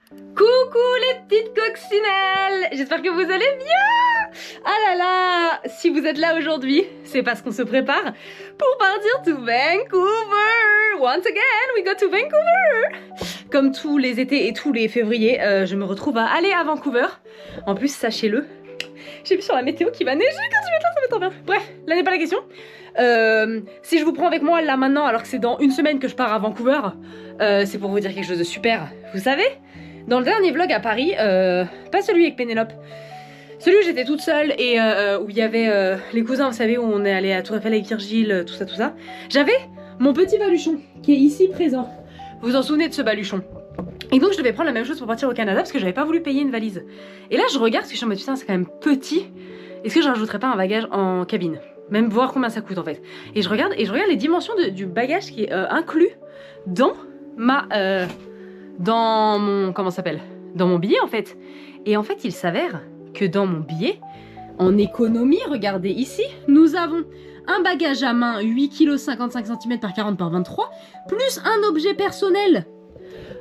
Coucou les petites coccinelles, j'espère que vous allez bien. Ah là là, si vous êtes là aujourd'hui, c'est parce qu'on se prépare pour partir to Vancouver. Once again, we go to Vancouver. Comme tous les étés et tous les févriers, je me retrouve à aller à Vancouver. En plus, sachez-le, j'ai vu sur la météo qu'il va neiger quand je vais être là, ça va être trop bien. Bref, là n'est pas la question. Si je vous prends avec moi là maintenant, alors que c'est dans une semaine que je pars à Vancouver, c'est pour vous dire quelque chose de super. Vous savez, dans le dernier vlog à Paris, pas celui avec Pénélope, celui où j'étais toute seule et où il y avait les cousins, vous savez, où on est allé à Tour Eiffel avec Virgile, tout ça, j'avais mon petit baluchon qui est ici présent. Vous vous en souvenez de ce baluchon? Et donc je devais prendre la même chose pour partir au Canada parce que j'avais pas voulu payer une valise. Et là je regarde parce que je suis en mode putain, c'est quand même petit. Est-ce que je rajouterais pas un bagage en cabine? Même voir combien ça coûte en fait. Et je regarde les dimensions du bagage qui est inclus dans dans mon, comment ça s'appelle, dans mon billet en fait. Et en fait il s'avère que dans mon billet, en économie, regardez ici, nous avons un bagage à main 8 kg 55 cm par 40 par 23, plus un objet personnel.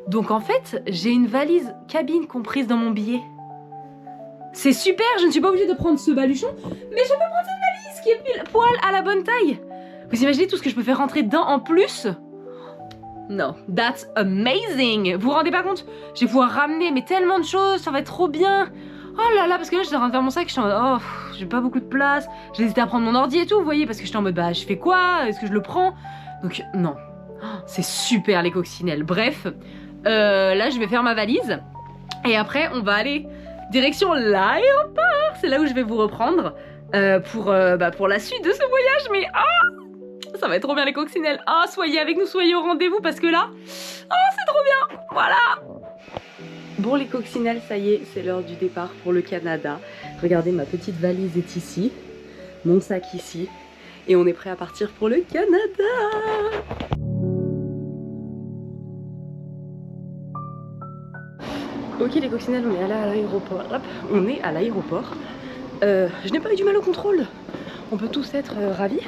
Donc en fait, j'ai une valise cabine comprise dans mon billet. C'est super, je ne suis pas obligée de prendre ce baluchon, mais je peux prendre cette valise qui est pile poil à la bonne taille. Vous imaginez tout ce que je peux faire rentrer dedans en plus? Non, that's amazing. Vous vous rendez pas compte? Je vais pouvoir ramener mais tellement de choses, ça va être trop bien. Oh là là, parce que là j'étais en train de faire mon sac, je suis en mode oh, j'ai pas beaucoup de place. J'ai hésité à prendre mon ordi et tout, vous voyez, parce que j'étais en mode bah je fais quoi? Est-ce que je le prends? Donc non, c'est super les coccinelles. Bref, là je vais faire ma valise et après on va aller direction l'aéroport. C'est là où je vais vous reprendre pour la suite de ce voyage. Mais ça va être trop bien les coccinelles. Soyez avec nous, soyez au rendez-vous parce que là, c'est trop bien. Voilà. Bon les coccinelles, ça y est, c'est l'heure du départ pour le Canada. Regardez, ma petite valise est ici, mon sac ici, et on est prêt à partir pour le Canada. Ok les coccinelles, on est allé à l'aéroport. Hop, on est à l'aéroport. Je n'ai pas eu du mal au contrôle. On peut tous être ravis.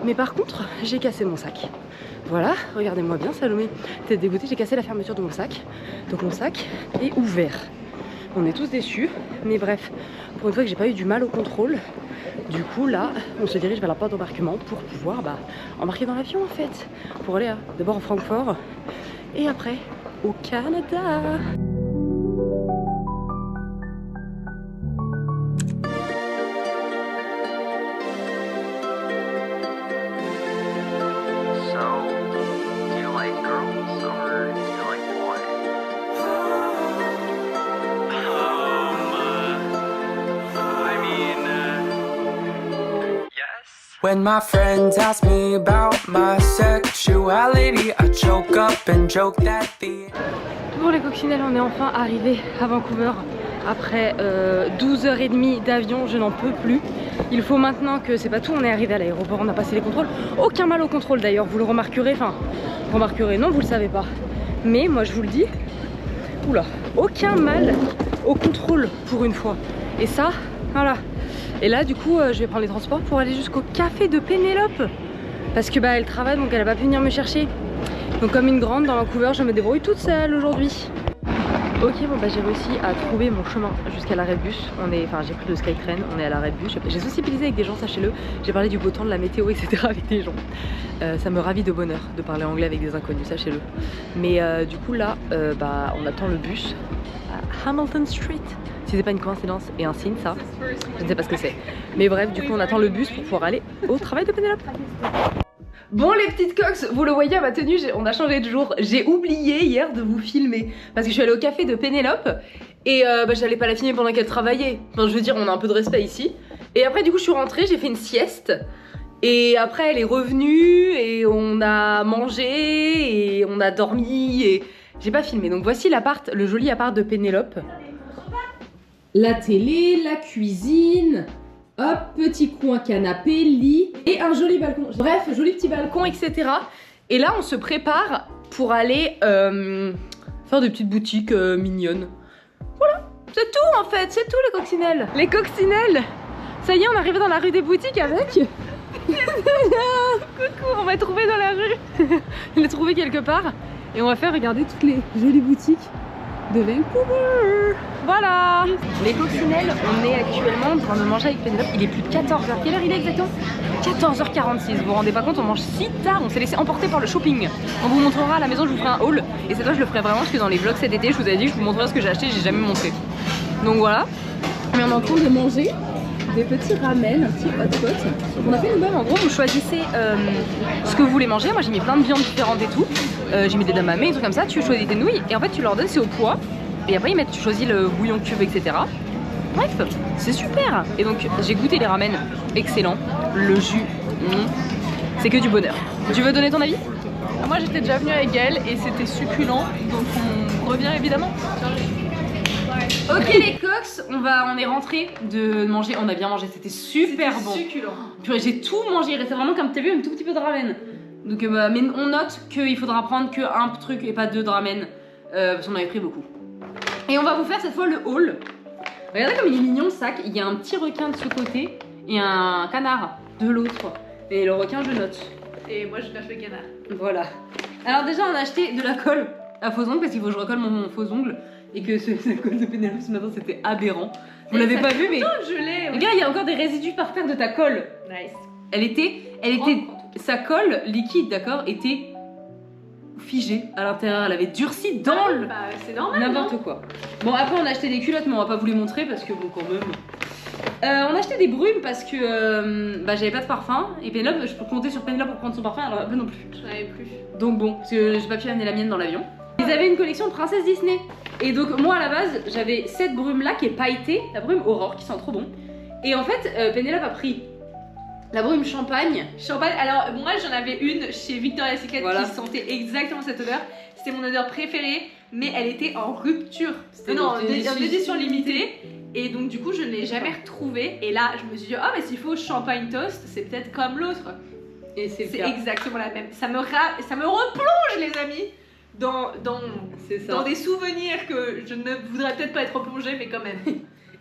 Mais par contre, j'ai cassé mon sac. Voilà, regardez-moi bien Salomé. T'es dégoûtée, j'ai cassé la fermeture de mon sac. Donc mon sac est ouvert. On est tous déçus. Mais bref, pour une fois que j'ai pas eu du mal au contrôle, du coup là, on se dirige vers la porte d'embarquement pour pouvoir embarquer dans l'avion en fait. Pour aller d'abord à Francfort et après au Canada. When my friends ask me about my sexuality, I choke up and joke that the... Pour les coccinelles, on est enfin arrivé à Vancouver après 12h30 d'avion, je n'en peux plus. Il faut maintenant que, c'est pas tout, on est arrivé à l'aéroport, on a passé les contrôles. Aucun mal au contrôle d'ailleurs, vous le remarquerez, non vous le savez pas. Mais moi je vous le dis, oula, aucun mal au contrôle pour une fois. Et ça, voilà. Et là du coup je vais prendre les transports pour aller jusqu'au café de Pénélope. Parce que elle travaille donc elle a pas pu venir me chercher. Donc comme une grande dans Vancouver, je me débrouille toute seule aujourd'hui. Ok bon j'ai réussi à trouver mon chemin jusqu'à l'arrêt de bus. J'ai pris le Skytrain, on est à l'arrêt de bus. J'ai sociabilisé avec des gens, sachez-le. J'ai parlé du beau temps, de la météo, etc. avec des gens. Ça me ravit de bonheur de parler anglais avec des inconnus, sachez-le. Mais du coup là, on attend le bus à Hamilton Street. Si c'est pas une coïncidence et un signe ça, je ne sais pas ce que c'est. Mais bref, du coup on attend le bus pour pouvoir aller au travail de Pénélope. Bon les petites coques, vous le voyez à ma tenue, on a changé de jour. J'ai oublié hier de vous filmer parce que je suis allée au café de Pénélope et j'allais pas la filmer pendant qu'elle travaillait. Enfin je veux dire, on a un peu de respect ici. Et après du coup je suis rentrée, j'ai fait une sieste. Et après elle est revenue et on a mangé et on a dormi et j'ai pas filmé. Donc voici l'appart, le joli appart de Pénélope. La télé, la cuisine, hop, petit coin canapé, lit et un joli balcon. Bref, joli petit balcon, etc. Et là, on se prépare pour aller faire des petites boutiques mignonnes. Voilà, c'est tout en fait, c'est tout les coccinelles. Les coccinelles. Ça y est, on est arrivé dans la rue des boutiques avec... Coucou, on va trouver dans la rue. Je l'ai trouvé quelque part. Et on va faire regarder toutes les jolies boutiques de Vancouver. Voilà. Les coccinelles, on est actuellement en train de manger avec Pénélope. Il est plus de 14h. Quelle heure il est exactement? 14h46. Vous vous rendez pas compte, on mange si tard. On s'est laissé emporter par le shopping. On vous montrera à la maison, je vous ferai un haul. Et cette fois, je le ferai vraiment parce que dans les vlogs cet été, je vous avais dit que je vous montrerai ce que j'ai acheté. J'ai jamais montré. Donc voilà. Mais on est en train de manger des petits ramen, un petit hot pot. On a fait une bonne, en gros vous choisissez ce que vous voulez manger. Moi j'ai mis plein de viandes différentes et tout. J'ai mis des damamés, des trucs comme ça. Tu choisis tes nouilles et en fait tu leur donnes, c'est au poids. Et après tu choisis le bouillon cube, etc. Bref, c'est super. Et donc j'ai goûté les ramen, excellent. Le jus, c'est que du bonheur. Tu veux donner ton avis? Moi j'étais déjà venue avec elle et c'était succulent, donc on revient évidemment. Ok les cox, on est rentré de manger, on a bien mangé, c'était super bon. Succulent. Purée, j'ai tout mangé, il restait vraiment comme t'as vu un tout petit peu de ramen. Donc mais on note qu'il faudra prendre que un truc et pas deux de ramen parce qu'on avait pris beaucoup. Et on va vous faire cette fois le haul. Regardez comme il est mignon le sac, il y a un petit requin de ce côté et un canard de l'autre. Et le requin je note. Et moi je note le canard. Voilà. Alors déjà on a acheté de la colle à faux ongles parce qu'il faut que je recolle mon faux ongle. Et que cette colle de Pénélope ce matin c'était aberrant. Vous l'avez pas vu mais... Je l'ai. Regarde, il y a encore des résidus par terre de ta colle. Nice. Elle était sa colle liquide, d'accord, était figée à l'intérieur. Elle avait durci dans le... Bah c'est normal. N'importe quoi. Bon après on a acheté des culottes mais on va pas vous les montrer parce que bon quand même... on a acheté des brumes parce que j'avais pas de parfum. Et Pénélope, je peux compter sur Pénélope pour prendre son parfum, elle en a pas non plus. J'en avais plus. Donc bon, parce que j'ai pas pu amener la mienne dans l'avion. Ils avaient une collection de princesse Disney. Et donc moi à la base j'avais cette brume là qui est pailletée, la brume Aurore qui sent trop bon. Et en fait Pénélope a pris la brume champagne. Champagne, alors moi j'en avais une chez Victoria's Secret voilà. qui sentait exactement cette odeur. C'était mon odeur préférée, mais elle était en rupture. Non, en édition limitée. Et donc du coup je ne l'ai jamais retrouvée. Et là je me suis dit, oh mais s'il faut champagne toast, c'est peut-être comme l'autre. Et c'est exactement la même. Ça me replonge les amis dans des souvenirs que je ne voudrais peut-être pas être replongée, mais quand même.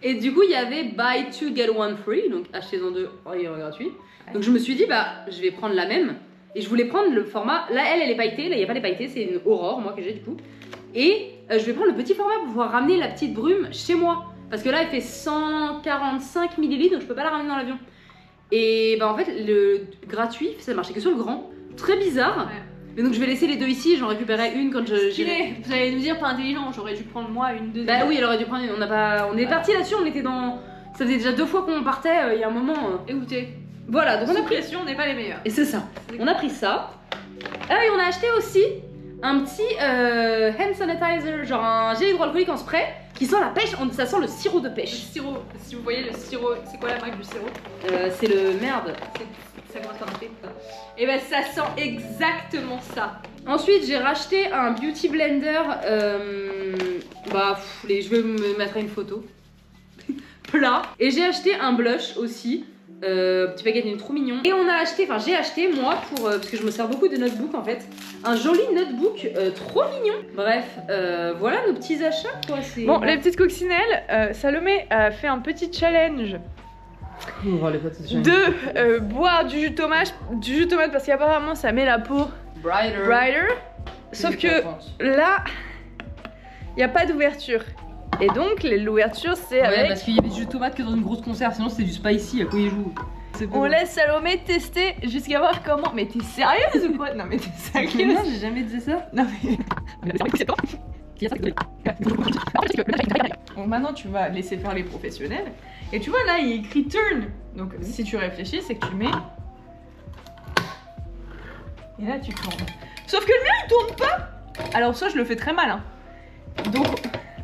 Et du coup il y avait buy two get one free, donc achetez-en deux, il y a un gratuit. Donc je me suis dit je vais prendre la même. Et je voulais prendre le format, là elle est pailletée, là il n'y a pas les pailletés, c'est une Aurore moi que j'ai du coup. Et je vais prendre le petit format pour pouvoir ramener la petite brume chez moi. Parce que là elle fait 145 ml donc je peux pas la ramener dans l'avion. Et en fait le gratuit ça marchait que sur le grand, très bizarre. Ouais. Mais donc je vais laisser les deux ici, j'en récupérerai une quand j'irai. Vous allez nous dire pas intelligent, j'aurais dû prendre moi une deuxième. Bah oui elle aurait dû prendre une, on est parti là-dessus, on était dans... Ça faisait déjà 2 fois qu'on partait, il y a un moment... Écoutez. Voilà, donc on a pris... pression, on n'est pas les meilleurs. Et c'est ça, on a pris ça. Ah et on a acheté aussi un petit hand sanitizer, genre un gel hydroalcoolique en spray qui sent la pêche, ça sent le sirop de pêche. Le sirop, si vous voyez le sirop, c'est quoi la marque du sirop? C'est le merde. Ça commence par un P. Et ben ça sent exactement ça. Ensuite j'ai racheté un beauty blender, je vais me mettre une photo. Plat. Et j'ai acheté un blush aussi. Petit paquet, il est trop mignon. Et on a acheté, j'ai acheté moi parce que je me sers beaucoup de notebook en fait, un joli notebook trop mignon. Bref, voilà nos petits achats quoi. Bon, les petites coccinelles, Salomé a fait un petit challenge de boire du jus de tomate parce qu'apparemment ça met la peau brighter. Sauf que là, il n'y a pas d'ouverture. Et donc l'ouverture c'est avec... parce qu'il y avait du jus de tomate que dans une grosse conserve, sinon c'était du spicy, à quoi il joue. On laisse Salomé tester jusqu'à voir comment... Mais t'es sérieuse ou quoi? Non mais t'es sérieuse? Non, j'ai jamais dit ça. Non mais... Bon, maintenant tu vas laisser faire les professionnels. Et tu vois là il est écrit turn. Donc si tu réfléchis c'est que tu mets... Et là tu tournes. Sauf que le mien il tourne pas. Alors ça je le fais très mal hein. Donc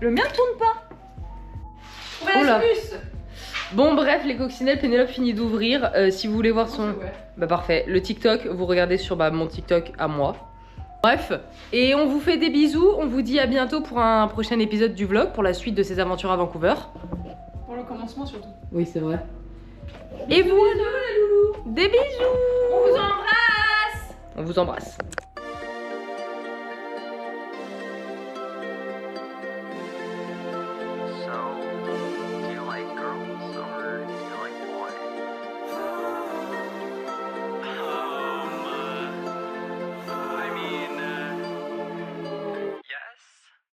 le mien tourne pas. Oh là. Bon bref les coccinelles, Pénélope finit d'ouvrir. Si vous voulez voir son... Bah parfait, le TikTok, vous regardez sur mon TikTok à moi. Bref, et on vous fait des bisous, on vous dit à bientôt pour un prochain épisode du vlog, pour la suite de ses aventures à Vancouver. Pour le commencement surtout. Oui c'est vrai. Et voilà la loulou. Des bisous. On vous embrasse. On vous embrasse.